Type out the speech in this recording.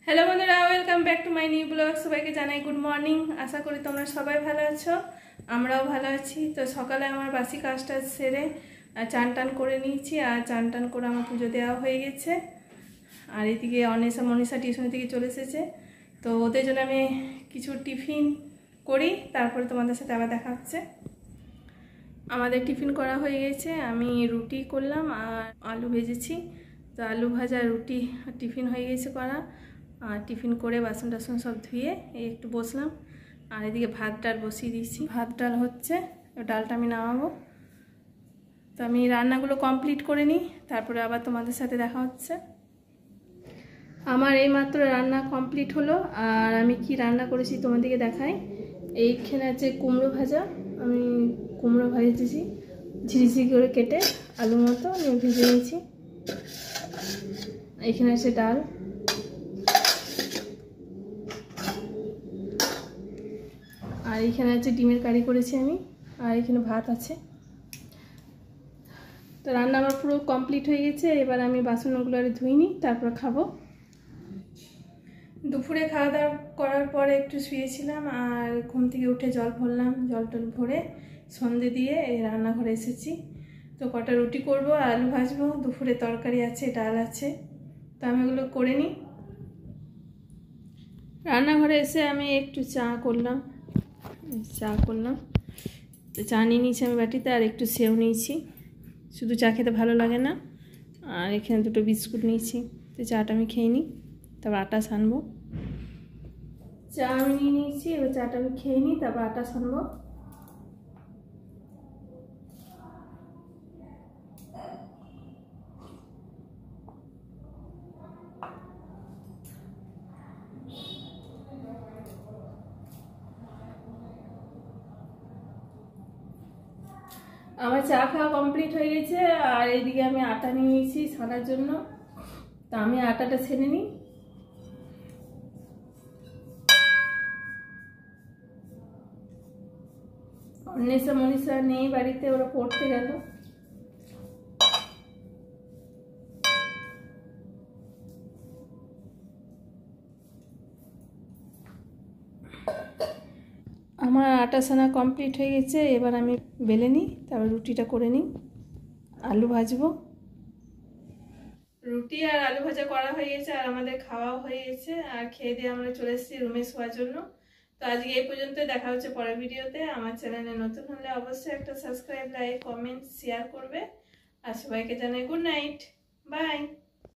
Hello बंधुरा welcome back to my new blog. सबाइके जानाई गुड मर्निंग। आशा करी तोमरा सबाई भालो आछो, आमराओ भालो आछि। तो सकाले आमार बासी काजटा सेरे चान टान करे निয়েছি আর চান টান করে আমার পুজো দেওয়া হয়ে গেছে। আর এদিকে অনিশা মনীষা টিউশন থেকে চলে এসেছে, তো ওদের জন্য আমি কিছু টিফিন করি, তারপরে তোমাদের সাথে আবার দেখা হচ্ছে। আমাদের টিফিন করা হয়ে গেছে, আমি রুটি করলাম আর আলু ভেজেছি। তো আলু ভাজা রুটি টিফিন হয়ে গেছে করা। আর টিফিন করে বাসন টাসন সব ধুয়ে এই একটু বসলাম। আর এদিকে ভাত ডাল বসিয়ে দিয়েছি, ভাত ডাল হচ্ছে, ডালটা আমি নামাবো। তো আমি রান্নাগুলো কমপ্লিট করে নিই, তারপরে আবার তোমাদের সাথে দেখা হচ্ছে। আমার এইমাত্র রান্না কমপ্লিট হলো। আর আমি কি রান্না করেছি তোমাদেরকে দেখাই। এইখানে আছে কুমড়ো ভাজা, আমি কুমড়ো ভাজেছি ঝিরিঝিরি করে কেটে আলু মতো আমি ভেজে নিয়েছি। এখানে আছে ডাল, আর এখানে আছে ডিমের কারি করেছি আমি, আর এখানে ভাত আছে। তো রান্না আমার পুরো কমপ্লিট হয়ে গেছে। এবার আমি বাসনগুলো আর ধুই নিই, তারপর খাবো। দুপুরে খাওয়া দাওয়া করার পরে একটু শুয়েছিলাম, আর ঘুম থেকে উঠে জল ভরলাম, জল টল ভরে সন্ধে দিয়ে এই রান্নাঘরে এসেছি। তো কটা রুটি করব, আলু ভাজবো, দুপুরে তরকারি আছে, ডাল আছে, তো আমি এগুলো করে নিই। রান্নাঘরে এসে আমি একটু চা করলাম, তো চা নিয়ে নিয়েছি আমি বাটিতে, আর একটু সেও নিয়েছি। শুধু চা খেতে ভালো লাগে না। আর এখানে দুটো বিস্কুট নিয়েছি, তো চাটা আমি খেয়ে নিই, তারপর আটা সানবো। চা আমি নিয়ে নিয়েছি, এবার চাটা আমি খেয়ে নিই, তারপর আটা সানবো। আমার চা খাওয়া কমপ্লিট হয়ে গেছে, আর এইদিকে আমি আটা নিয়ে নিয়েছি ছানার জন্য। তো আমি আটাটা ছেনে নিই। অন্বেষা মনীষা নেই বাড়িতে, ওরা পড়তে গেল। আমার আটা ছানা কমপ্লিট হয়ে গেছে, এবার আমি বেলে নিই, তারপর রুটিটা করে নিই, আলু ভাজবো। রুটি আর আলু ভাজা করা হয়ে গেছে, আর আমাদের খাওয়াও হয়ে গেছে। আর খেয়ে দিয়ে আমরা চলে এসেছি রুমে শোয়ার জন্য। তো আজকে এই পর্যন্ত, দেখা হচ্ছে পরের ভিডিওতে। আমার চ্যানেলে নতুন হলে অবশ্যই একটা সাবস্ক্রাইব, লাইক, কমেন্ট, শেয়ার করবে। আর সবাইকে জানাই গুড নাইট, বাই।